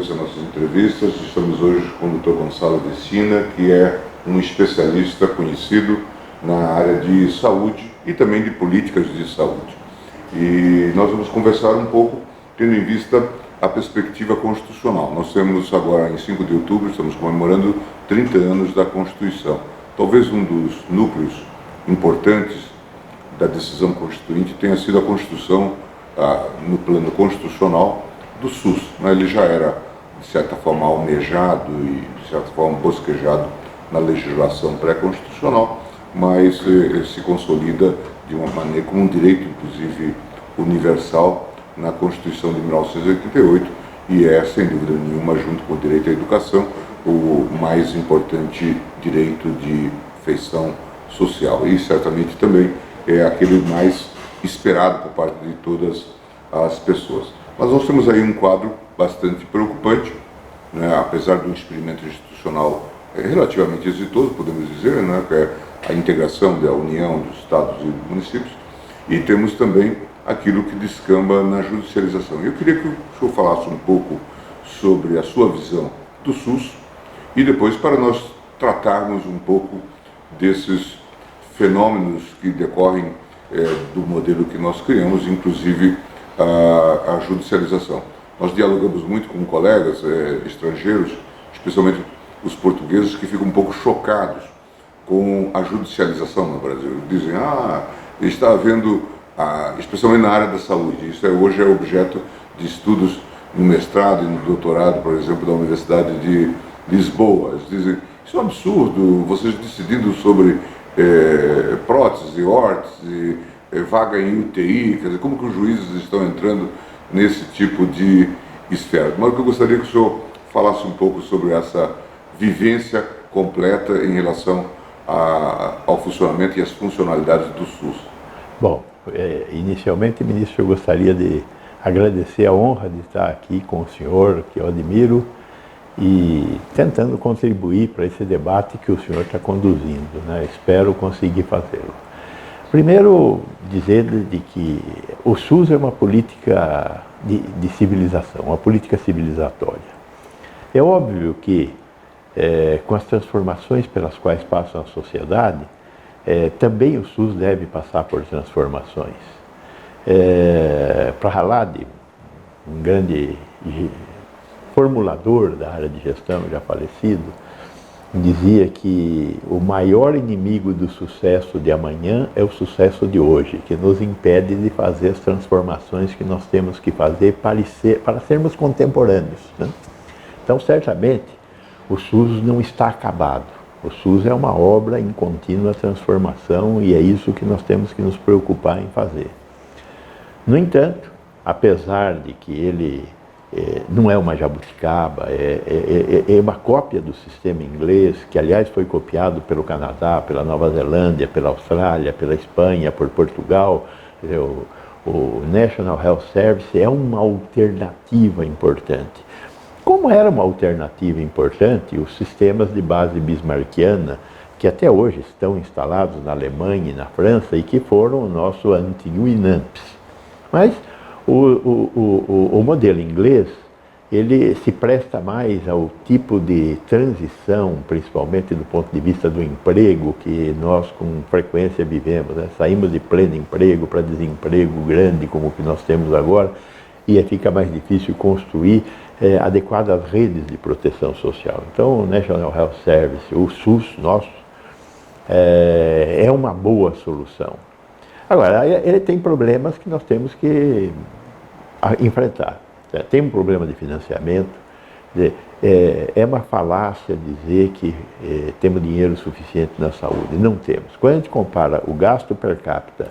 frequência nossas entrevistas. Estamos hoje com o Dr. Gonçalo Decina, que é um especialista conhecido na área de saúde e também de políticas de saúde. E nós vamos conversar um pouco tendo em vista a perspectiva constitucional. Nós temos agora, em 5 de outubro, estamos comemorando 30 anos da Constituição. Talvez um dos núcleos importantes da decisão constituinte tenha sido a construção, no plano constitucional, do SUS. Ele já era, de certa forma, almejado e, de certa forma, bosquejado na legislação pré-constitucional, mas se consolida de uma maneira como um direito, inclusive, universal na Constituição de 1988 e é, sem dúvida nenhuma, junto com o direito à educação, o mais importante direito de feição social e certamente também é aquele mais esperado por parte de todas as pessoas. Mas nós temos aí um quadro bastante preocupante, né, apesar de um experimento institucional relativamente exitoso, podemos dizer, né, que é a integração da União, dos Estados e dos municípios, e temos também aquilo que descamba na judicialização. Eu queria que o senhor falasse um pouco sobre a sua visão do SUS e depois para nós tratarmos um pouco desses fenômenos que decorrem do modelo que nós criamos, inclusive a judicialização. Nós dialogamos muito com colegas estrangeiros, especialmente os portugueses, que ficam um pouco chocados com a judicialização no Brasil. Dizem, está havendo, especialmente na área da saúde, isso hoje é objeto de estudos no mestrado e no doutorado, por exemplo, da Universidade de Lisboa. Eles dizem, isso é um absurdo, vocês decidindo sobre prótese, órtese, vaga em UTI, quer dizer, como que os juízes estão entrando nesse tipo de esfera? Mas eu gostaria que o senhor falasse um pouco sobre essa vivência completa em relação ao funcionamento e às funcionalidades do SUS. Bom, inicialmente, ministro, eu gostaria de agradecer a honra de estar aqui com o senhor, que eu admiro, e tentando contribuir para esse debate que o senhor está conduzindo, né? Espero conseguir fazê-lo. Primeiro, dizer de que o SUS é uma política de civilização, uma política civilizatória. É óbvio que, com as transformações pelas quais passa a sociedade, também o SUS deve passar por transformações. Prahalad, um grande formulador da área de gestão, já falecido, dizia que o maior inimigo do sucesso de amanhã é o sucesso de hoje, que nos impede de fazer as transformações que nós temos que fazer para sermos contemporâneos, né? Então, certamente, o SUS não está acabado. O SUS é uma obra em contínua transformação e é isso que nós temos que nos preocupar em fazer. No entanto, apesar de que ele não é uma jabuticaba, é uma cópia do sistema inglês, que aliás foi copiado pelo Canadá, pela Nova Zelândia, pela Austrália, pela Espanha, por Portugal. O National Health Service é uma alternativa importante. Como era uma alternativa importante, os sistemas de base bismarckiana, que até hoje estão instalados na Alemanha e na França e que foram o nosso antigo INAMPS. Mas o modelo inglês, ele se presta mais ao tipo de transição, principalmente do ponto de vista do emprego, que nós com frequência vivemos, né? Saímos de pleno emprego para desemprego grande, como o que nós temos agora, e fica mais difícil construir adequadas redes de proteção social. Então, o National Health Service, o SUS nosso, é uma boa solução. Agora, ele tem problemas que nós temos que enfrentar. Tem um problema de financiamento. É uma falácia dizer que temos dinheiro suficiente na saúde. Não temos. Quando a gente compara o gasto per capita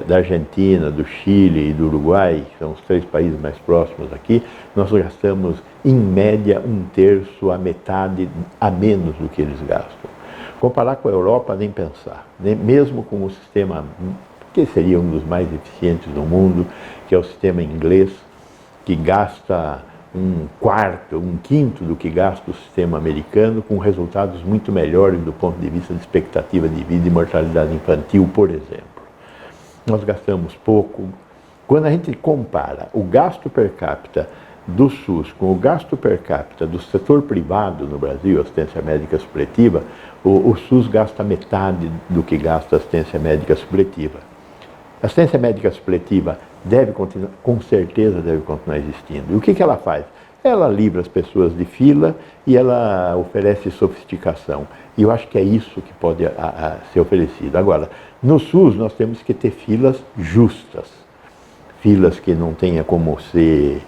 da Argentina, do Chile e do Uruguai, que são os 3 países mais próximos aqui, nós gastamos, em média, 1/3 a metade a menos do que eles gastam. Comparar com a Europa, nem pensar. Mesmo com o sistema, que seria um dos mais eficientes do mundo, que é o sistema inglês, que gasta 1/4, 1/5 do que gasta o sistema americano, com resultados muito melhores do ponto de vista de expectativa de vida e mortalidade infantil, por exemplo. Nós gastamos pouco. Quando a gente compara o gasto per capita do SUS com o gasto per capita do setor privado no Brasil, assistência médica supletiva, o SUS gasta metade do que gasta a assistência médica supletiva. A assistência médica supletiva deve continuar, com certeza deve continuar existindo. E o que ela faz? Ela livra as pessoas de fila e ela oferece sofisticação. E eu acho que é isso que pode ser oferecido. Agora, no SUS nós temos que ter filas justas. Filas que não tenha como ser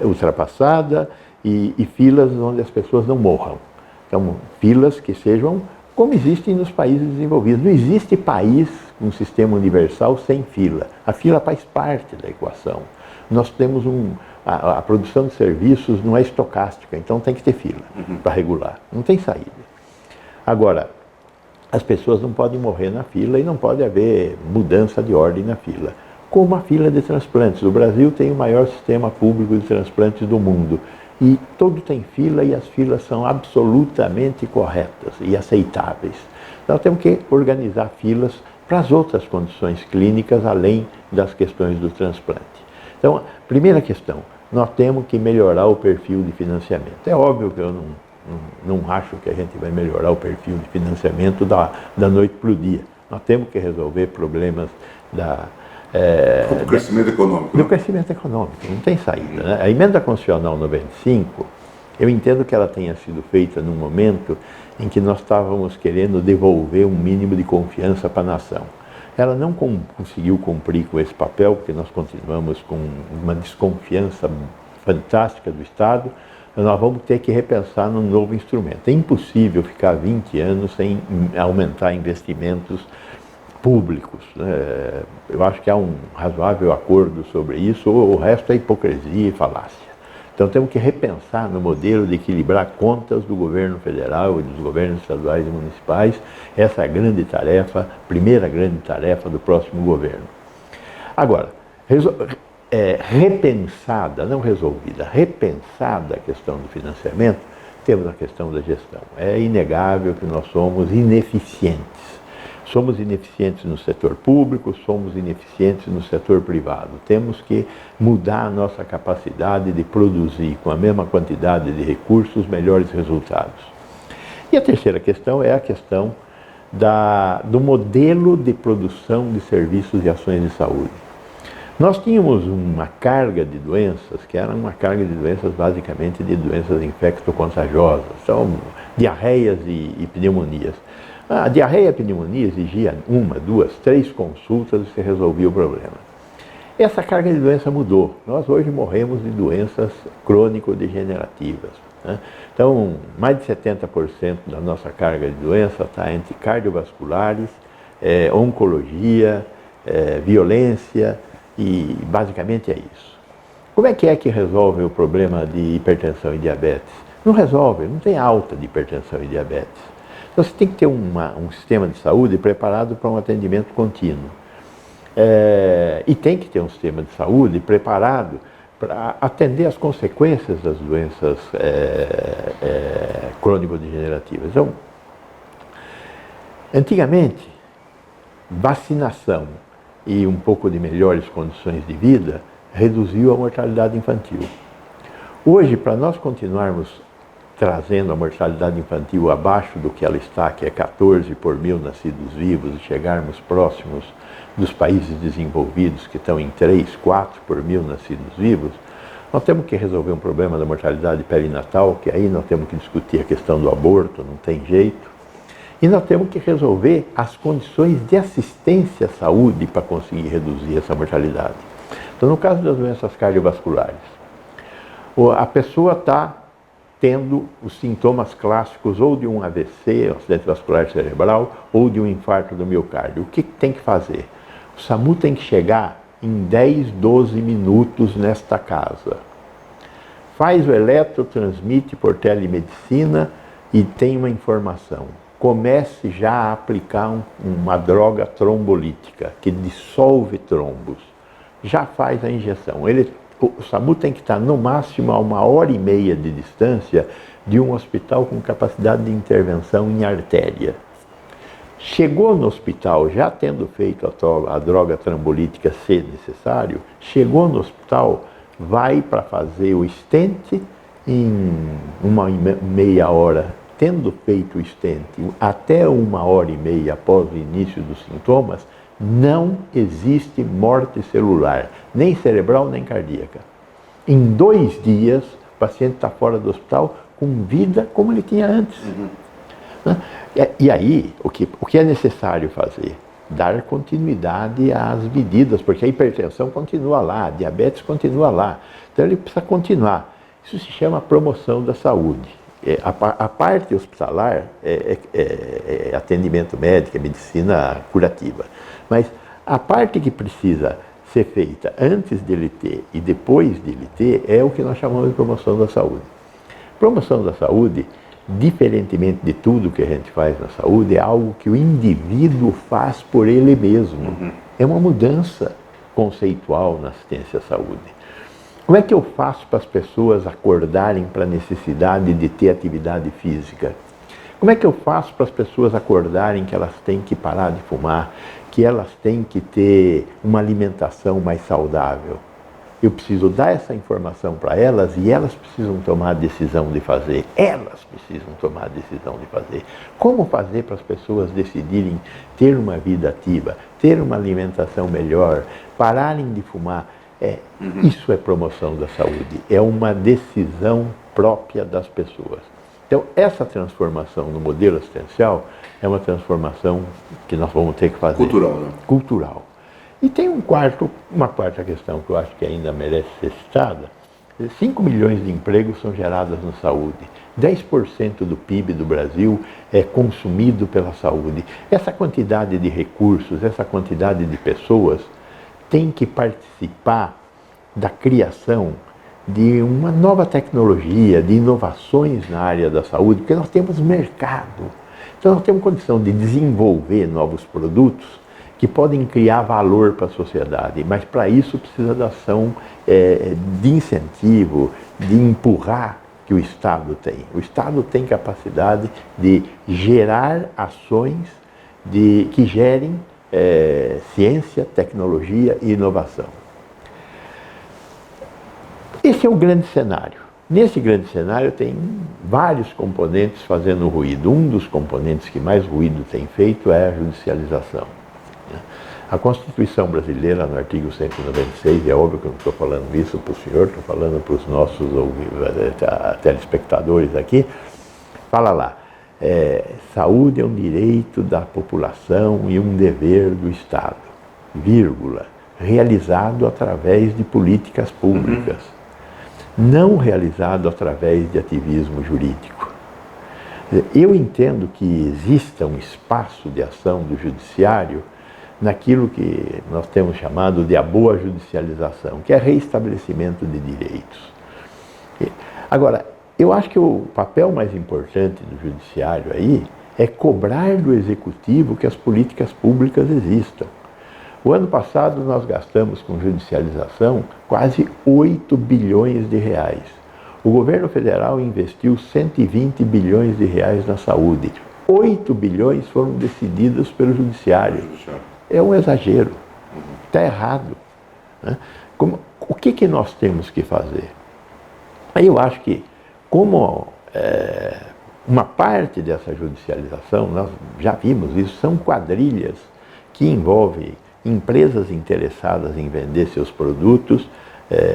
ultrapassada e filas onde as pessoas não morram. Então, filas que sejam como existem nos países desenvolvidos. Não existe país com um sistema universal sem fila. A fila faz parte da equação. Nós temos a produção de serviços não é estocástica, então tem que ter fila para regular. Não tem saída. Agora, as pessoas não podem morrer na fila e não pode haver mudança de ordem na fila. Como a fila de transplantes. O Brasil tem o maior sistema público de transplantes do mundo. E todo tem fila e as filas são absolutamente corretas e aceitáveis. Então temos que organizar filas para as outras condições clínicas, além das questões do transplante. Então, primeira questão, nós temos que melhorar o perfil de financiamento. É óbvio que eu não acho que a gente vai melhorar o perfil de financiamento da noite para o dia. Nós temos que resolver problemas do crescimento econômico. Do crescimento econômico, não tem saída. Né? A emenda constitucional 95, eu entendo que ela tenha sido feita num momento em que nós estávamos querendo devolver um mínimo de confiança para a nação. Ela não conseguiu cumprir com esse papel, porque nós continuamos com uma desconfiança fantástica do Estado. Nós vamos ter que repensar num novo instrumento. É impossível ficar 20 anos sem aumentar investimentos públicos. Né? Eu acho que há um razoável acordo sobre isso, o resto é hipocrisia e falácia. Então temos que repensar no modelo de equilibrar contas do governo federal e dos governos estaduais e municipais. Essa é a grande tarefa, primeira grande tarefa do próximo governo. Agora, repensada, não resolvida, repensada a questão do financiamento, temos a questão da gestão. É inegável que nós somos ineficientes. Somos ineficientes no setor público, somos ineficientes no setor privado. Temos que mudar a nossa capacidade de produzir com a mesma quantidade de recursos melhores resultados. E a terceira questão é a questão do modelo de produção de serviços e ações de saúde. Nós tínhamos uma carga de doenças, que era uma carga de doenças basicamente de doenças infecto-contagiosas, então diarreias e pneumonias. A diarreia e a pneumonia exigia 1, 2, 3 consultas e se resolvia o problema. Essa carga de doença mudou. Nós hoje morremos de doenças crônico-degenerativas. Né? Então, mais de 70% da nossa carga de doença está entre cardiovasculares, oncologia, violência e basicamente é isso. Como é que resolve o problema de hipertensão e diabetes? Não resolve, não tem alta de hipertensão e diabetes. Então, você tem que ter um sistema de saúde preparado para um atendimento contínuo. E tem que ter um sistema de saúde preparado para atender as consequências das doenças crônico-degenerativas. Então, antigamente, vacinação e um pouco de melhores condições de vida reduziu a mortalidade infantil. Hoje, para nós continuarmos trazendo a mortalidade infantil abaixo do que ela está, que é 14 por mil nascidos vivos, e chegarmos próximos dos países desenvolvidos, que estão em 3, 4 por mil nascidos vivos, nós temos que resolver um problema da mortalidade perinatal, que aí nós temos que discutir a questão do aborto, não tem jeito, e nós temos que resolver as condições de assistência à saúde para conseguir reduzir essa mortalidade. Então, no caso das doenças cardiovasculares, a pessoa está tendo os sintomas clássicos ou de um AVC, um acidente vascular cerebral, ou de um infarto do miocárdio. O que tem que fazer? O SAMU tem que chegar em 10, 12 minutos nesta casa. Faz o eletrotransmite por telemedicina e tem uma informação. Comece já a aplicar uma droga trombolítica, que dissolve trombos. Já faz a injeção. O SAMU tem que estar no máximo a 1h30 de distância de um hospital com capacidade de intervenção em artéria. Chegou no hospital, já tendo feito a droga trombolítica, se necessário, chegou no hospital, vai para fazer o stent em 1,5 hora, tendo feito o stent até 1h30 após o início dos sintomas, não existe morte celular, nem cerebral nem cardíaca. Em 2 dias, o paciente está fora do hospital com vida como ele tinha antes. E aí, o que é necessário fazer? Dar continuidade às medidas, porque a hipertensão continua lá, a diabetes continua lá. Então ele precisa continuar. Isso se chama promoção da saúde. A parte hospitalar é atendimento médico, é medicina curativa. Mas a parte que precisa ser feita antes dele ter e depois dele ter é o que nós chamamos de promoção da saúde. Promoção da saúde, diferentemente de tudo que a gente faz na saúde, é algo que o indivíduo faz por ele mesmo. É uma mudança conceitual na assistência à saúde. Como é que eu faço para as pessoas acordarem para a necessidade de ter atividade física? Como é que eu faço para as pessoas acordarem que elas têm que parar de fumar, que elas têm que ter uma alimentação mais saudável? Eu preciso dar essa informação para elas e elas precisam tomar a decisão de fazer. Elas precisam tomar a decisão de fazer. Como fazer para as pessoas decidirem ter uma vida ativa, ter uma alimentação melhor, pararem de fumar? Isso é promoção da saúde. É uma decisão própria das pessoas. Então, essa transformação no modelo assistencial é uma transformação que nós vamos ter que fazer. Cultural, né? Cultural. E tem uma quarta questão que eu acho que ainda merece ser citada. 5 milhões de empregos são gerados na saúde. 10% do PIB do Brasil é consumido pela saúde. Essa quantidade de recursos, essa quantidade de pessoas tem que participar da criação de uma nova tecnologia, de inovações na área da saúde, porque nós temos mercado. Então nós temos condição de desenvolver novos produtos que podem criar valor para a sociedade, mas para isso precisa da ação de incentivo, de empurrar que o Estado tem. O Estado tem capacidade de gerar ações que gerem ciência, tecnologia e inovação. Esse é o grande cenário. Nesse grande cenário tem vários componentes fazendo ruído. Um dos componentes que mais ruído tem feito é a judicialização. A Constituição brasileira, no artigo 196, é óbvio que eu não estou falando isso para o senhor, estou falando para os nossos telespectadores aqui, fala lá, saúde é um direito da população e um dever do Estado, vírgula, realizado através de políticas públicas, não realizado através de ativismo jurídico. Eu entendo que exista um espaço de ação do judiciário naquilo que nós temos chamado de a boa judicialização, que é reestabelecimento de direitos. Agora, eu acho que o papel mais importante do judiciário aí é cobrar do executivo que as políticas públicas existam. O ano passado nós gastamos com judicialização quase 8 bilhões de reais. O governo federal investiu 120 bilhões de reais na saúde. 8 bilhões foram decididos pelo judiciário. É um exagero. Está errado. Né? O que nós temos que fazer? Aí eu acho que, como uma parte dessa judicialização, nós já vimos isso, são quadrilhas que envolvem empresas interessadas em vender seus produtos,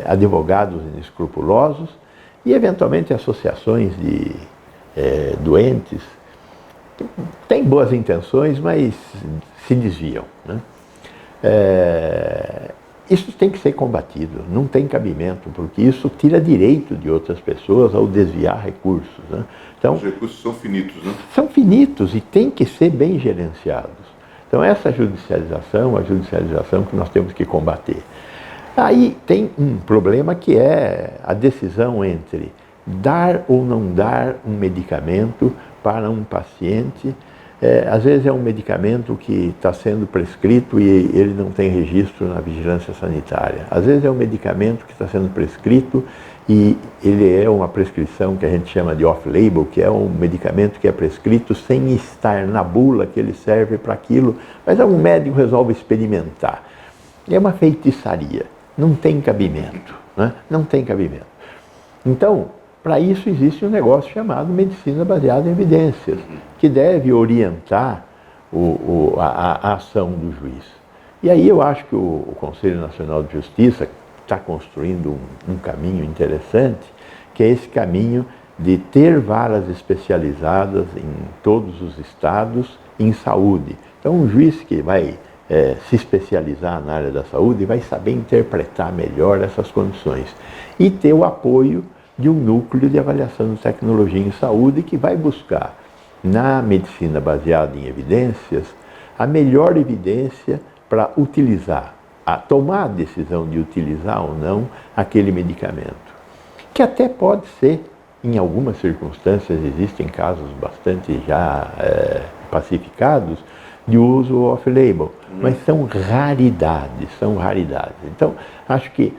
advogados inescrupulosos e, eventualmente, associações de doentes que têm boas intenções, mas se desviam. Né? Isso tem que ser combatido, não tem cabimento, porque isso tira direito de outras pessoas ao desviar recursos. Né? Então, os recursos são finitos, né? São finitos e têm que ser bem gerenciados. Então, essa judicialização, a judicialização que nós temos que combater. Aí tem um problema que é a decisão entre dar ou não dar um medicamento para um paciente. Às vezes é um medicamento que está sendo prescrito e ele não tem registro na vigilância sanitária. Às vezes é um medicamento que está sendo prescrito e ele é uma prescrição que a gente chama de off-label, que é um medicamento que é prescrito sem estar na bula que ele serve para aquilo, mas algum médico resolve experimentar. É uma feitiçaria, não tem cabimento. né? Não tem cabimento. Então, para isso existe um negócio chamado medicina baseada em evidências, que deve orientar a ação do juiz. E aí eu acho que o Conselho Nacional de Justiça está construindo um caminho interessante, que é esse caminho de ter varas especializadas em todos os estados em saúde. Então, um juiz que vai se especializar na área da saúde vai saber interpretar melhor essas condições e ter o apoio de um núcleo de avaliação de tecnologia em saúde que vai buscar, na medicina baseada em evidências, a melhor evidência para utilizar, a tomar a decisão de utilizar ou não aquele medicamento, que até pode ser, em algumas circunstâncias, existem casos bastante já pacificados, de uso off-label, mas são raridades, são raridades. Então, acho que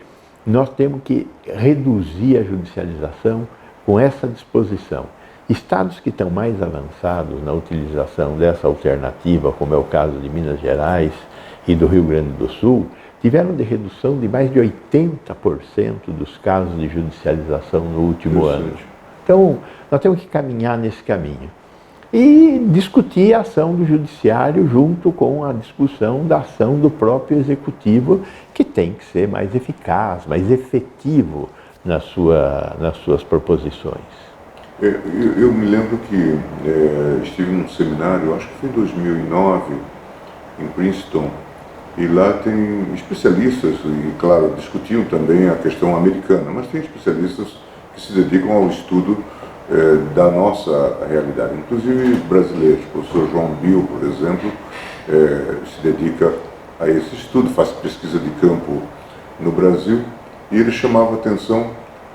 nós temos que reduzir a judicialização com essa disposição. Estados que estão mais avançados na utilização dessa alternativa, como é o caso de Minas Gerais e do Rio Grande do Sul, tiveram de redução de mais de 80% dos casos de judicialização no último ano. Então, nós temos que caminhar nesse caminho. E discutir a ação do judiciário junto com a discussão da ação do próprio executivo, que tem que ser mais eficaz, mais efetivo nas suas proposições. Eu me lembro que estive num seminário, acho que foi em 2009, em Princeton, e lá tem especialistas, e claro, discutiam também a questão americana, mas tem especialistas que se dedicam ao estudo da nossa realidade, inclusive brasileiros. O professor João Bill, por exemplo, se dedica a esse estudo, faz pesquisa de campo no Brasil, e ele chamava atenção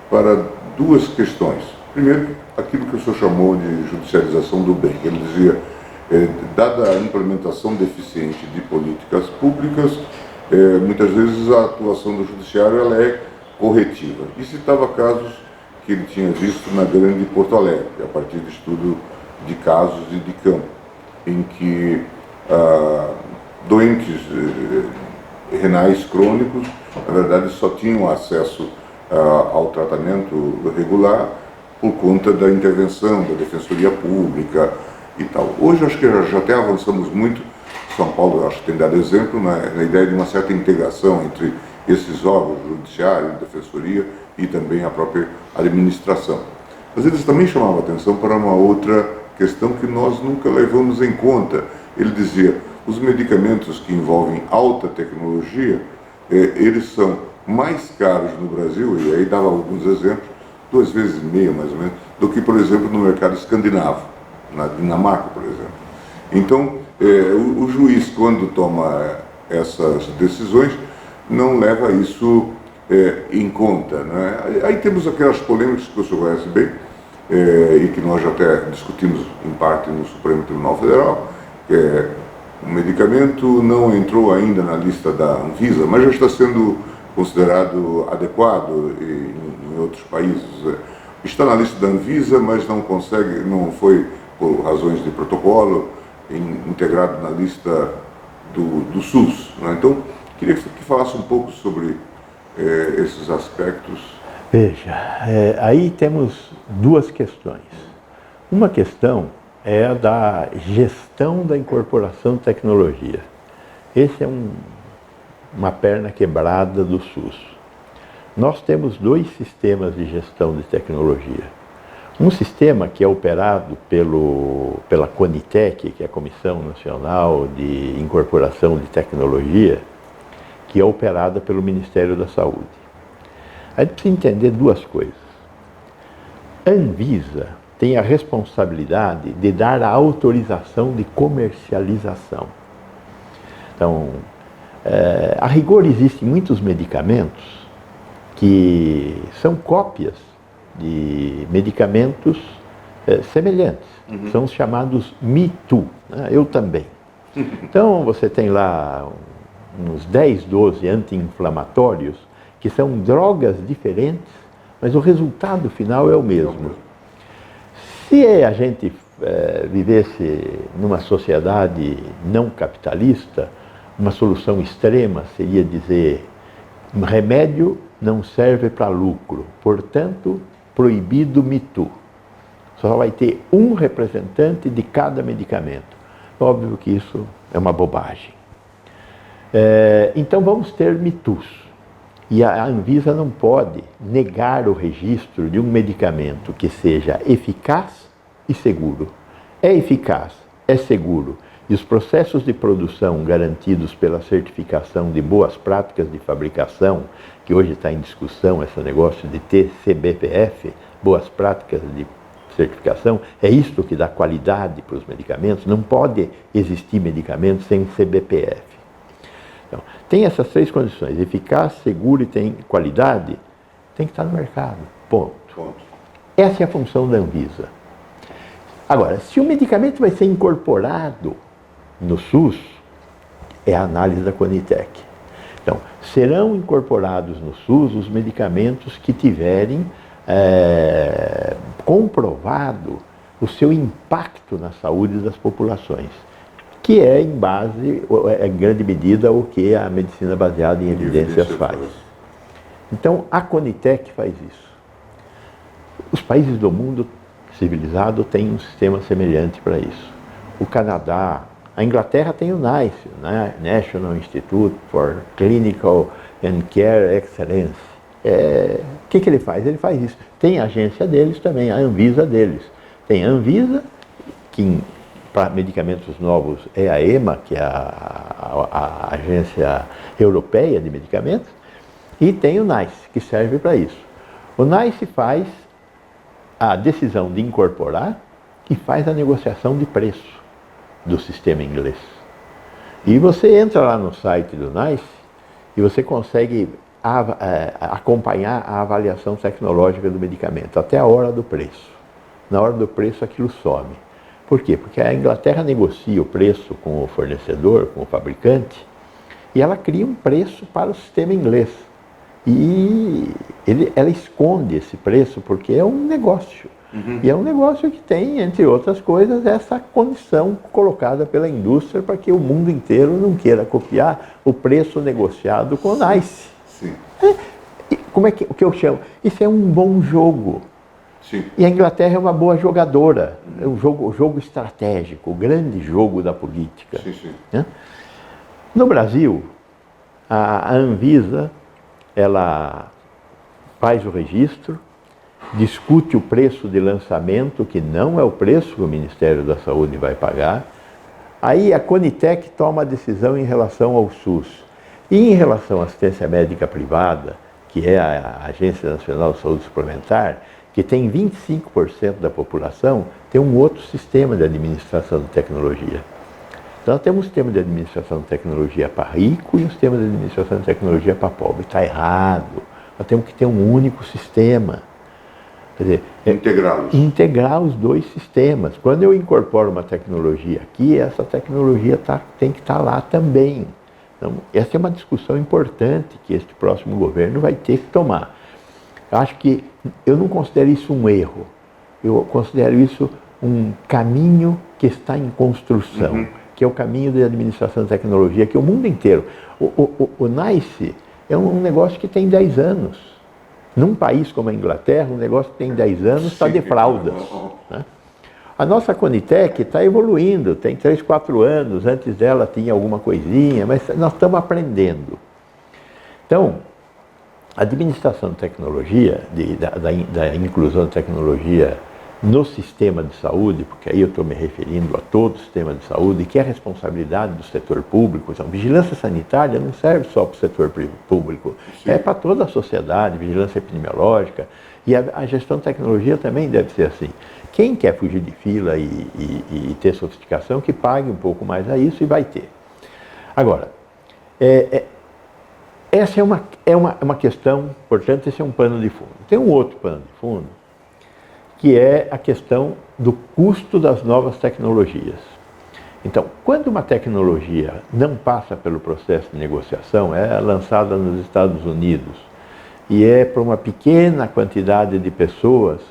para duas questões. Primeiro, aquilo que o senhor chamou de judicialização do bem. Ele dizia, dada a implementação deficiente de políticas públicas, muitas vezes a atuação do judiciário ela é corretiva. E citava casos que ele tinha visto na Grande Porto Alegre, a partir de estudo de casos e de campo, em que doentes renais crônicos, na verdade, só tinham acesso ao tratamento regular por conta da intervenção da Defensoria Pública e tal. Hoje acho que já até avançamos muito. São Paulo acho que tem dado exemplo na ideia de uma certa integração entre esses órgãos, judiciário, defensoria e também a própria administração. Mas eles também chamavam atenção para uma outra questão que nós nunca levamos em conta. Ele dizia, os medicamentos que envolvem alta tecnologia, eles são mais caros no Brasil, e aí dava alguns exemplos, 2,5 vezes mais ou menos, do que, por exemplo, no mercado escandinavo, na Dinamarca, por exemplo. Então, o juiz, quando toma essas decisões, não leva isso em conta, né? Aí temos aquelas polêmicas que o senhor conhece bem, e que nós já até discutimos em parte no Supremo Tribunal Federal, que o medicamento não entrou ainda na lista da Anvisa, mas já está sendo considerado adequado em outros países. Está na lista da Anvisa, mas não foi, por razões de protocolo, integrado na lista do SUS, né? Então, queria que falasse um pouco sobre esses aspectos. Veja, aí temos duas questões. Uma questão é a da gestão da incorporação de tecnologia. Esse é uma perna quebrada do SUS. Nós temos dois sistemas de gestão de tecnologia. Um sistema que é operado pela CONITEC, que é a Comissão Nacional de Incorporação de Tecnologia, que é operada pelo Ministério da Saúde. A gente precisa entender duas coisas. A Anvisa tem a responsabilidade de dar a autorização de comercialização. Então, a rigor, existem muitos medicamentos que são cópias de medicamentos semelhantes. São os chamados Me Too, né? Eu também. Então, você tem lá uns 10, 12 anti-inflamatórios, que são drogas diferentes, mas o resultado final é o mesmo. Se a gente vivesse numa sociedade não capitalista, uma solução extrema seria dizer remédio não serve para lucro, portanto, proibido Me Too. Só vai ter um representante de cada medicamento. Óbvio que isso é uma bobagem. Então vamos ter Me Toos. E a Anvisa não pode negar o registro de um medicamento que seja eficaz e seguro. É eficaz, é seguro. E os processos de produção garantidos pela certificação de boas práticas de fabricação, que hoje está em discussão esse negócio de TCBPF, boas práticas de certificação, é isto que dá qualidade para os medicamentos. Não pode existir medicamento sem CBPF. Então, tem essas três condições: eficaz, seguro e tem qualidade, tem que estar no mercado. Ponto. Essa é a função da Anvisa. Agora, se o medicamento vai ser incorporado no SUS, é a análise da Conitec. Então, serão incorporados no SUS os medicamentos que tiverem comprovado o seu impacto na saúde das populações, que é em base, em grande medida, o que a medicina baseada em evidências faz. Então, a Conitec faz isso. Os países do mundo civilizado têm um sistema semelhante para isso. O Canadá, a Inglaterra tem o NICE, né? National Institute for Clinical and Care Excellence. O que ele faz? Ele faz isso. Tem a agência deles também, a Anvisa deles. Tem a Anvisa, que para medicamentos novos é a EMA, que é a Agência Europeia de Medicamentos, e tem o NICE, que serve para isso. O NICE faz a decisão de incorporar e faz a negociação de preço do sistema inglês. E você entra lá no site do NICE e você consegue acompanhar a avaliação tecnológica do medicamento, até a hora do preço. Na hora do preço aquilo some. Por quê? Porque a Inglaterra negocia o preço com o fornecedor, com o fabricante, e ela cria um preço para o sistema inglês. E ela esconde esse preço porque é um negócio. E é um negócio que tem, entre outras coisas, essa condição colocada pela indústria para que o mundo inteiro não queira copiar o preço negociado com o NICE. Sim. O que eu chamo? Isso é um bom jogo. Sim. E a Inglaterra é uma boa jogadora. É o jogo estratégico, o grande jogo da política. Sim, sim. Né? No Brasil, a Anvisa, ela faz o registro, discute o preço de lançamento, que não é o preço que o Ministério da Saúde vai pagar. Aí a Conitec toma a decisão em relação ao SUS. E em relação à assistência médica privada, que é a Agência Nacional de Saúde Suplementar, que tem 25% da população, tem um outro sistema de administração de tecnologia. Então, nós temos um sistema de administração de tecnologia para rico e um sistema de administração de tecnologia para pobre. Está errado. Nós temos que ter um único sistema. Quer dizer, integrar os dois sistemas. Quando eu incorporo uma tecnologia aqui, essa tecnologia tem que estar lá também. Então, essa é uma discussão importante que este próximo governo vai ter que tomar. Eu acho que eu não considero isso um erro. Eu considero isso um caminho que está em construção, que é o caminho da administração de tecnologia, que o mundo inteiro... O NICE é um negócio que tem 10 anos. Num país como a Inglaterra, um negócio que tem 10 anos está de fraldas. Né? A nossa Conitec está evoluindo, tem 3, 4 anos, antes dela tinha alguma coisinha, mas nós estamos aprendendo. Então, a administração de tecnologia, da inclusão de tecnologia no sistema de saúde, porque aí eu estou me referindo a todo o sistema de saúde, que é a responsabilidade do setor público. Então, vigilância sanitária não serve só para o setor público, é para toda a sociedade, vigilância epidemiológica, e a gestão de tecnologia também deve ser assim. Quem quer fugir de fila e ter sofisticação, que pague um pouco mais a isso e vai ter. Agora, essa é uma questão, portanto, esse é um pano de fundo. Tem um outro pano de fundo, que é a questão do custo das novas tecnologias. Então, quando uma tecnologia não passa pelo processo de negociação, é lançada nos Estados Unidos e é para uma pequena quantidade de pessoas,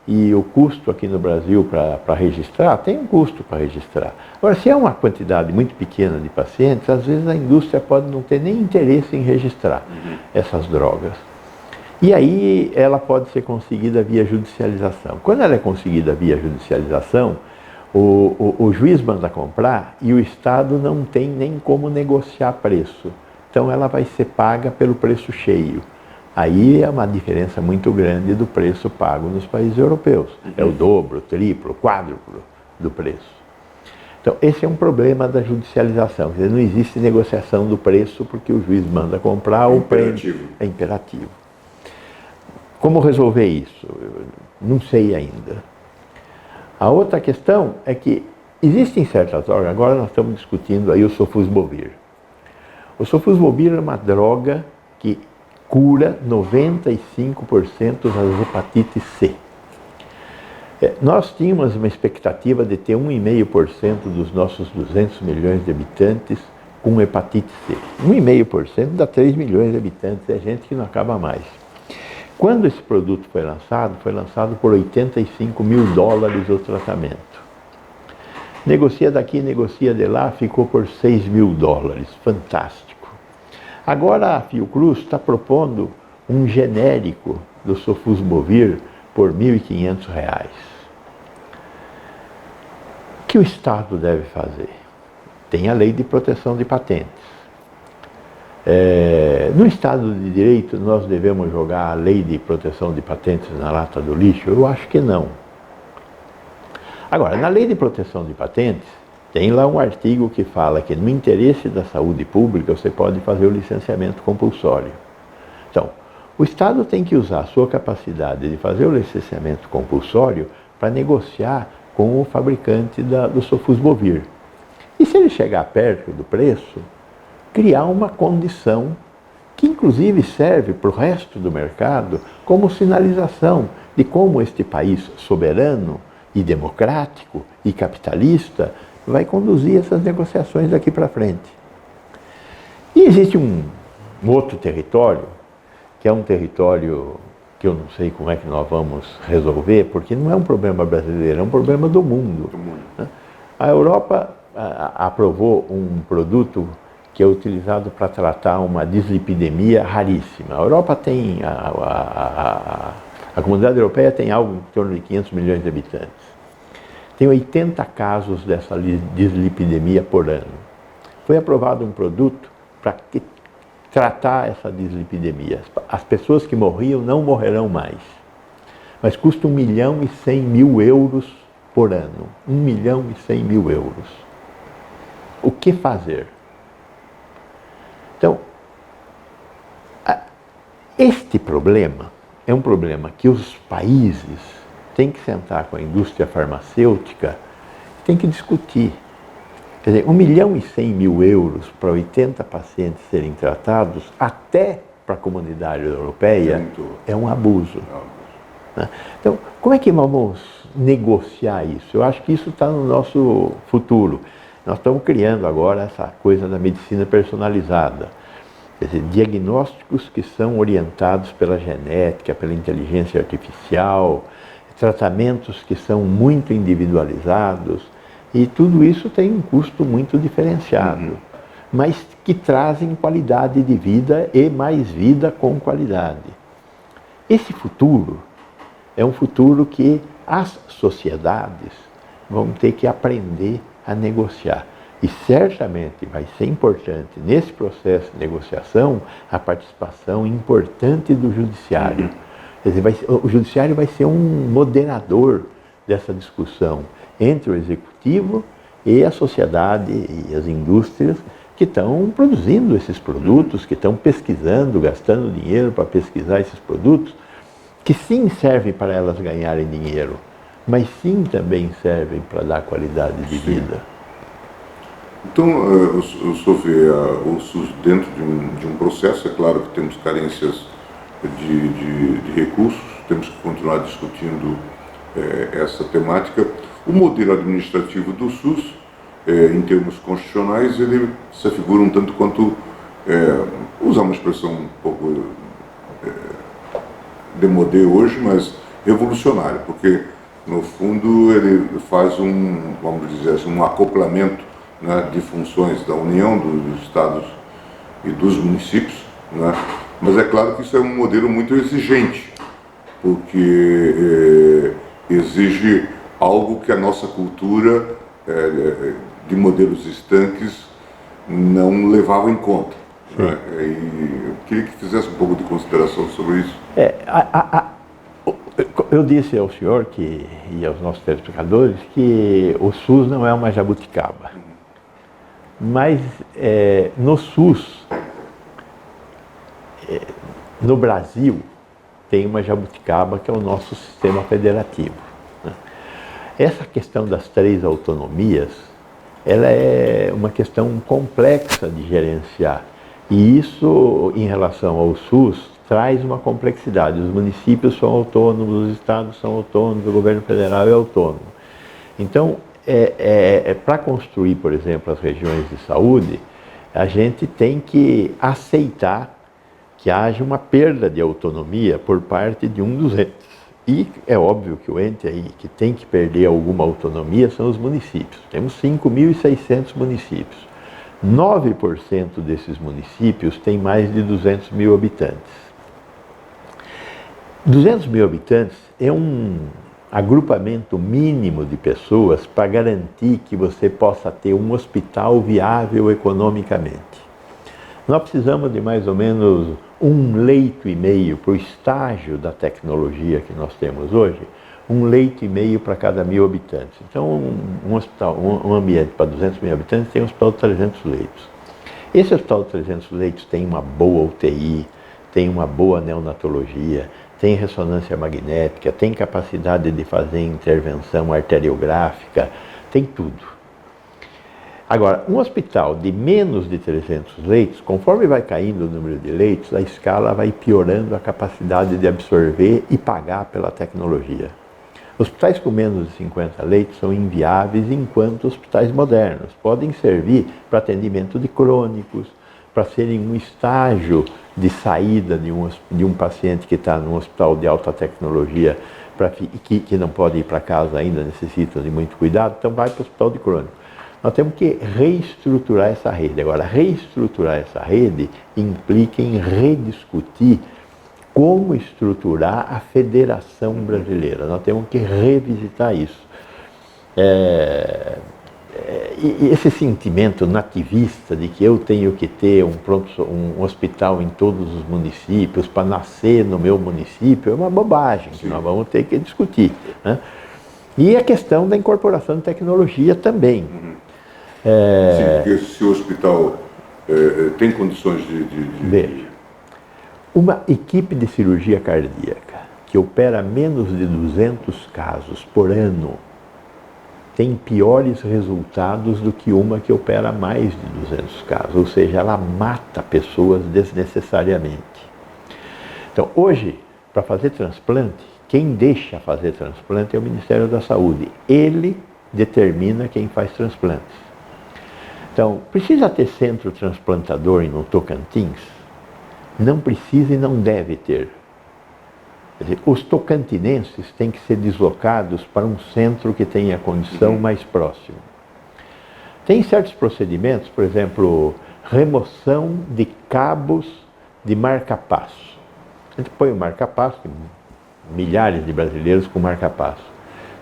e o custo aqui no Brasil para registrar, tem um custo para registrar. Agora, se é uma quantidade muito pequena de pacientes, às vezes a indústria pode não ter nem interesse em registrar essas drogas. E aí ela pode ser conseguida via judicialização. Quando ela é conseguida via judicialização, o juiz manda comprar e o Estado não tem nem como negociar preço. Então ela vai ser paga pelo preço cheio. Aí é uma diferença muito grande do preço pago nos países europeus. É o dobro, o triplo, o quádruplo do preço. Então esse é um problema da judicialização. Quer dizer, não existe negociação do preço porque o juiz manda comprar ou prende. É imperativo. Como resolver isso? Eu não sei ainda. A outra questão é que existem certas drogas, agora nós estamos discutindo aí o sofosbuvir. O sofosbuvir é uma droga que cura 95% das hepatites C. Nós tínhamos uma expectativa de ter 1,5% dos nossos 200 milhões de habitantes com hepatite C. 1,5% dá 3 milhões de habitantes, é gente que não acaba mais. Quando esse produto foi lançado por $85 mil o tratamento. Negocia daqui, negocia de lá, ficou por $6 mil. Fantástico. Agora a Fiocruz está propondo um genérico do sofosbuvir por R$ 1.500. O que o Estado deve fazer? Tem a lei de proteção de patentes. No Estado de Direito, nós devemos jogar a lei de proteção de patentes na lata do lixo? Eu acho que não. Agora, na lei de proteção de patentes, tem lá um artigo que fala que no interesse da saúde pública você pode fazer o licenciamento compulsório. Então, o Estado tem que usar a sua capacidade de fazer o licenciamento compulsório para negociar com o fabricante do sofosbuvir. E se ele chegar perto do preço, criar uma condição que inclusive serve para o resto do mercado como sinalização de como este país soberano e democrático e capitalista vai conduzir essas negociações daqui para frente. E existe um outro território, que é um território que eu não sei como é que nós vamos resolver, porque não é um problema brasileiro, é um problema do mundo. A Europa aprovou um produto que é utilizado para tratar uma dislipidemia raríssima. A Europa tem, a comunidade europeia tem algo em torno de 500 milhões de habitantes. Tem 80 casos dessa dislipidemia por ano. Foi aprovado um produto para tratar essa dislipidemia. As pessoas que morriam não morrerão mais, mas custa 1.100.000 euros por ano. 1.100.000 euros. O que fazer? Então, este problema é um problema que os países têm que sentar com a indústria farmacêutica, têm que discutir. Quer dizer, 1.100.000 euros para 80 pacientes serem tratados, até para a comunidade europeia, é um abuso. Né? Então, como é que vamos negociar isso? Eu acho que isso está no nosso futuro. Nós estamos criando agora essa coisa da medicina personalizada. Quer dizer, diagnósticos que são orientados pela genética, pela inteligência artificial, tratamentos que são muito individualizados, e tudo isso tem um custo muito diferenciado, mas que trazem qualidade de vida e mais vida com qualidade. Esse futuro é um futuro que as sociedades vão ter que aprender a negociar. E certamente vai ser importante, nesse processo de negociação, a participação importante do judiciário. Quer dizer, o judiciário vai ser um moderador dessa discussão entre o executivo e a sociedade e as indústrias que estão produzindo esses produtos, que estão pesquisando, gastando dinheiro para pesquisar esses produtos, que sim servem para elas ganharem dinheiro, mas sim também servem para dar qualidade de vida. Então, o senhor vê o SUS dentro de um processo, é claro que temos carências de recursos, temos que continuar discutindo essa temática. O modelo administrativo do SUS, em termos constitucionais, ele se afigura um tanto quanto, usar uma expressão um pouco demodé hoje, mas revolucionário, porque, no fundo, ele faz vamos dizer assim, um acoplamento, né, de funções da União, dos Estados e dos municípios, né, Mas é claro que isso é um modelo muito exigente, porque exige algo que a nossa cultura de modelos estanques não levava em conta. Né? E eu queria que fizesse um pouco de consideração sobre isso. Eu disse ao senhor e aos nossos telespectadores que o SUS não é uma jabuticaba. Mas no SUS, no Brasil, tem uma jabuticaba que é o nosso sistema federativo. Né? Essa questão das 3 autonomias, ela é uma questão complexa de gerenciar. E isso, em relação ao SUS, traz uma complexidade. Os municípios são autônomos, os estados são autônomos, o governo federal é autônomo. Então, para construir, por exemplo, as regiões de saúde, a gente tem que aceitar que haja uma perda de autonomia por parte de um dos entes. E é óbvio que o ente aí que tem que perder alguma autonomia são os municípios. Temos 5.600 municípios. 9% desses municípios têm mais de 200 mil habitantes. 200 mil habitantes é um agrupamento mínimo de pessoas para garantir que você possa ter um hospital viável economicamente. Nós precisamos de mais ou menos 1,5 leito para o estágio da tecnologia que nós temos hoje, 1,5 leito para cada 1.000 habitantes. Então, um hospital, um ambiente para 200 mil habitantes tem um hospital de 300 leitos. Esse hospital de 300 leitos tem uma boa UTI, tem uma boa neonatologia, tem ressonância magnética, tem capacidade de fazer intervenção arteriográfica, tem tudo. Agora, um hospital de menos de 300 leitos, conforme vai caindo o número de leitos, a escala vai piorando a capacidade de absorver e pagar pela tecnologia. Hospitais com menos de 50 leitos são inviáveis, enquanto hospitais modernos podem servir para atendimento de crônicos, para serem um estágio de saída de um paciente que está num hospital de alta tecnologia, que não pode ir para casa ainda, necessita de muito cuidado, então vai para o hospital de crônico. Nós temos que reestruturar essa rede. Agora, reestruturar essa rede implica em rediscutir como estruturar a Federação Brasileira. Nós temos que revisitar isso. E esse sentimento nativista de que eu tenho que ter um hospital em todos os municípios para nascer no meu município é uma bobagem que nós vamos ter que discutir. Né? E a questão da incorporação de tecnologia também. Sim, porque se o hospital tem condições de... Veja, uma equipe de cirurgia cardíaca que opera menos de 200 casos por ano tem piores resultados do que uma que opera mais de 200 casos, ou seja, ela mata pessoas desnecessariamente. Então, hoje, para fazer transplante, quem deixa fazer transplante é o Ministério da Saúde. Ele determina quem faz transplantes. Então, precisa ter centro transplantador no Tocantins? Não precisa e não deve ter. Quer dizer, os tocantinenses têm que ser deslocados para um centro que tenha condição mais próximo. Tem certos procedimentos, por exemplo, remoção de cabos de marca-passo. A gente põe o marca-passo, tem milhares de brasileiros com marca-passo.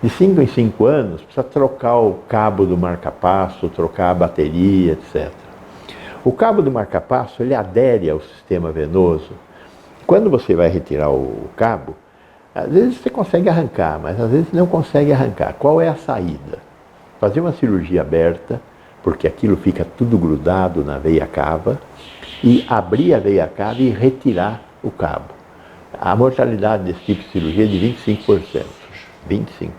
De 5 em 5 anos, precisa trocar o cabo do marca-passo, trocar a bateria, etc. O cabo do marca-passo, ele adere ao sistema venoso. Quando você vai retirar o cabo, às vezes você consegue arrancar, mas às vezes não consegue arrancar. Qual é a saída? Fazer uma cirurgia aberta, porque aquilo fica tudo grudado na veia cava, e abrir a veia cava e retirar o cabo. A mortalidade desse tipo de cirurgia é de 25%. 25%.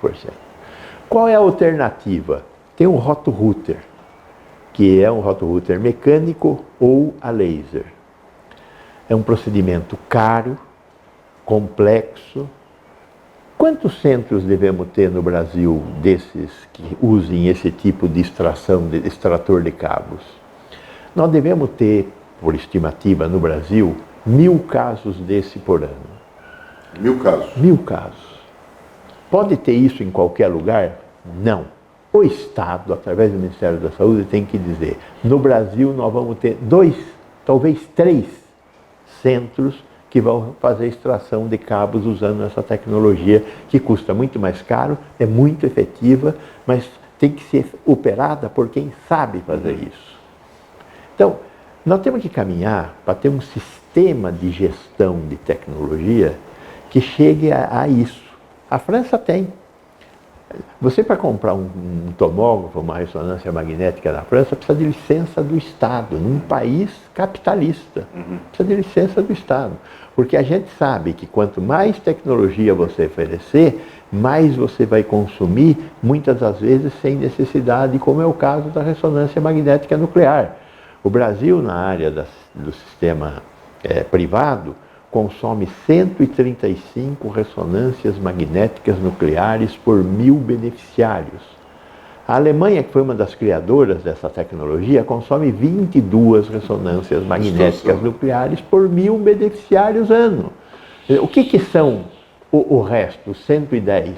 Qual é a alternativa? Tem um roto-router, que é um roto-router mecânico ou a laser. É um procedimento caro, complexo. Quantos centros devemos ter no Brasil desses que usem esse tipo de extração, de extrator de cabos? Nós devemos ter, por estimativa no Brasil, 1.000 casos desse por ano. 1.000 casos? 1.000 casos. Pode ter isso em qualquer lugar? Não. O Estado, através do Ministério da Saúde, tem que dizer, no Brasil nós vamos ter 2, talvez 3 centros que vão fazer extração de cabos usando essa tecnologia que custa muito mais caro, é muito efetiva, mas tem que ser operada por quem sabe fazer isso. Então, nós temos que caminhar para ter um sistema de gestão de tecnologia que chegue a isso. A França tem. Você, para comprar um tomógrafo, uma ressonância magnética na França, precisa de licença do Estado, num país capitalista. Precisa de licença do Estado. Porque a gente sabe que quanto mais tecnologia você oferecer, mais você vai consumir, muitas das vezes sem necessidade, como é o caso da ressonância magnética nuclear. O Brasil, na área do sistema privado, consome 135 ressonâncias magnéticas nucleares por 1000 beneficiários. A Alemanha, que foi uma das criadoras dessa tecnologia, consome 22 ressonâncias magnéticas nucleares por 1000 beneficiários ano. O que são o resto, 110?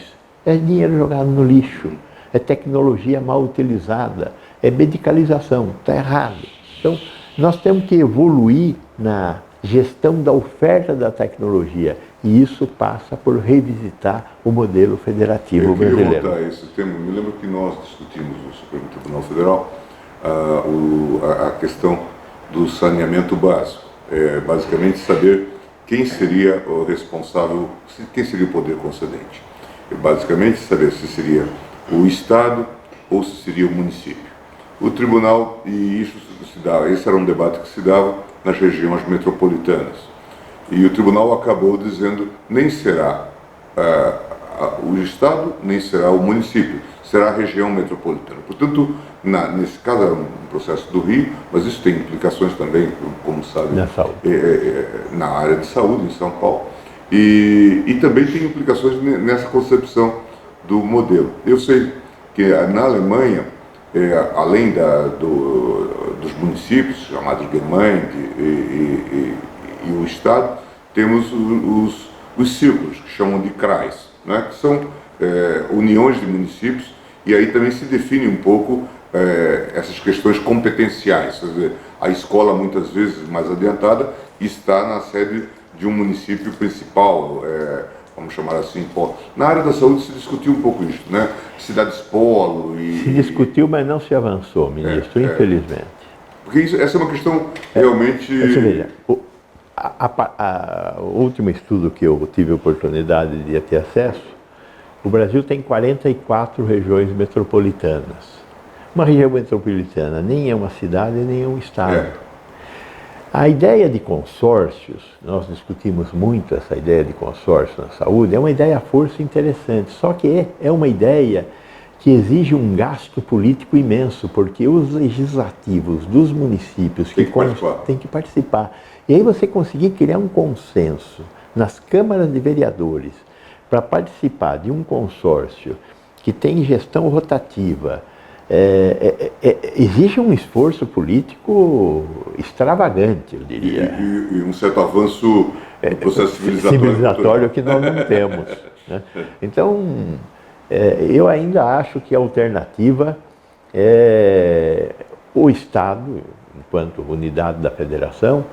É dinheiro jogado no lixo, é tecnologia mal utilizada, é medicalização, está errado. Então, nós temos que evoluir na gestão da oferta da tecnologia, e isso passa por revisitar o modelo federativo brasileiro. Eu queria voltar a esse tema. Me lembro que nós discutimos no Supremo Tribunal Federal a questão do saneamento básico. Basicamente, saber quem seria o responsável, quem seria o poder concedente. Basicamente, saber se seria o Estado ou se seria o município. O tribunal, e isso se dava, esse era um debate que se dava nas regiões metropolitanas. E o tribunal acabou dizendo nem será o Estado, nem será o município, será a região metropolitana. Portanto, nesse caso é um processo do Rio, mas isso tem implicações também, como sabe, na área de saúde em São Paulo. E também tem implicações nessa concepção do modelo. Eu sei que na Alemanha, além dos municípios, chamados Gemeinde e o Estado, temos os círculos, que chamam de Kreis, né? Que são uniões de municípios, e aí também se define um pouco essas questões competenciais. Quer dizer, a escola, muitas vezes mais adiantada, está na sede de um município principal, vamos chamar assim. Na área da saúde se discutiu um pouco isso, né? Cidades polo e... Se discutiu, mas não se avançou, ministro, infelizmente. Porque essa é uma questão realmente... Você veja, o último estudo que eu tive a oportunidade de ter acesso, o Brasil tem 44 regiões metropolitanas. Uma região metropolitana nem é uma cidade, nem é um estado. A ideia de consórcios, nós discutimos muito essa ideia de consórcio na saúde, é uma ideia à força interessante, só que é uma ideia que exige um gasto político imenso, porque os legislativos dos municípios têm que participar. E aí você conseguir criar um consenso nas câmaras de vereadores para participar de um consórcio que tem gestão rotativa, exige um esforço político extravagante, eu diria. E um certo avanço no processo civilizatório que nós não temos, né? Então, eu ainda acho que a alternativa é o Estado, enquanto unidade da federação,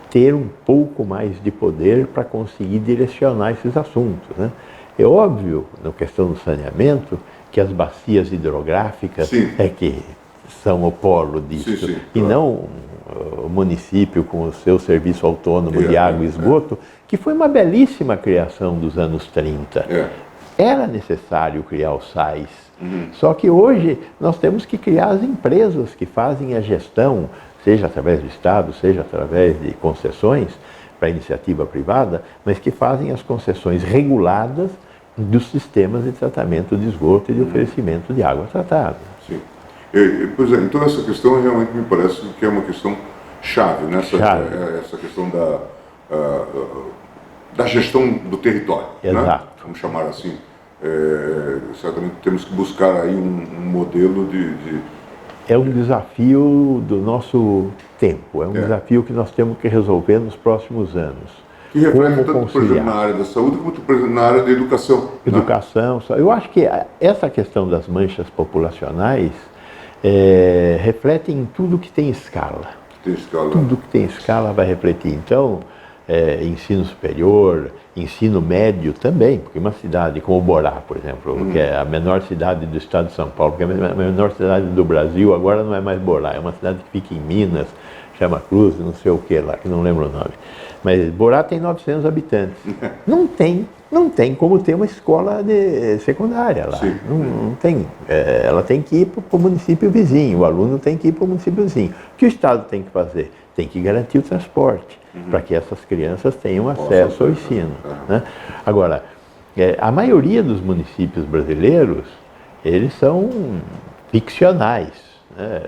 ter um pouco mais de poder para conseguir direcionar esses assuntos, né? É óbvio, na questão do saneamento, que as bacias hidrográficas que são o polo disso, e não o município com o seu serviço autônomo de água e esgoto, que foi uma belíssima criação dos anos 30. Era necessário criar os SAIs, só que hoje nós temos que criar as empresas que fazem a gestão, seja através do Estado, seja através de concessões para iniciativa privada, mas que fazem as concessões reguladas dos sistemas de tratamento de esgoto e de oferecimento de água tratada. Sim. Pois é, então essa questão realmente me parece que é uma questão chave, né? Essa questão da gestão do território. Exato. Né? Vamos chamar assim. Certamente temos que buscar aí um modelo de... É um desafio do nosso tempo, é um desafio que nós temos que resolver nos próximos anos. Que reflete tanto, por exemplo, na área da saúde, como, por exemplo, na área da educação. Educação, né? Eu acho que essa questão das manchas populacionais reflete em tudo que tem escala. Tudo que tem escala vai refletir. Então, ensino superior, ensino médio também, porque uma cidade como Borá, por exemplo, que é a menor cidade do estado de São Paulo, que é a menor cidade do Brasil, agora não é mais Borá, é uma cidade que fica em Minas, chama Cruz, não sei o que lá, que não lembro o nome. Mas Borá tem 900 habitantes. Não tem como ter uma escola secundária lá. Não tem. Ela tem que ir para o município vizinho, o aluno tem que ir para o município vizinho. O que o Estado tem que fazer? Tem que garantir o transporte, para que essas crianças tenham acesso ao ensino. Né? Agora, a maioria dos municípios brasileiros, eles são ficcionais. Né?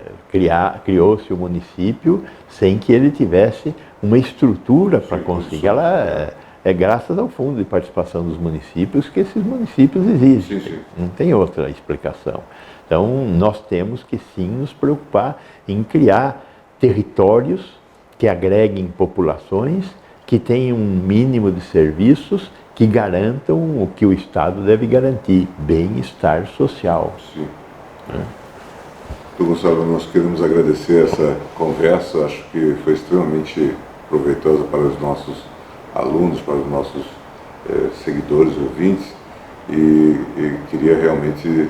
Criou-se o município sem que ele tivesse uma estrutura para conseguir. Ela é graças ao fundo de participação dos municípios que esses municípios existem. Sim. Não tem outra explicação. Então, nós temos que sim nos preocupar em criar territórios que agreguem populações, que tenham um mínimo de serviços que garantam o que o Estado deve garantir, bem-estar social. Sim. Então, Gonçalo, nós queremos agradecer essa conversa, acho que foi extremamente proveitosa para os nossos alunos, para os nossos seguidores, ouvintes, e queria realmente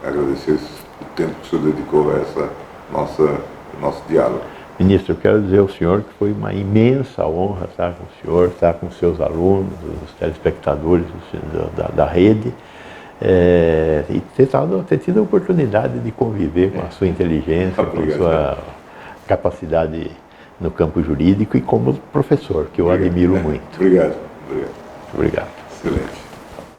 agradecer o tempo que o senhor dedicou a essa nosso diálogo. Ministro, eu quero dizer ao senhor que foi uma imensa honra estar com o senhor, estar com seus alunos, os telespectadores da rede, e ter tido a oportunidade de conviver com a sua inteligência, com a sua capacidade no campo jurídico e como professor, que eu admiro muito. Obrigado. Obrigado. Excelente.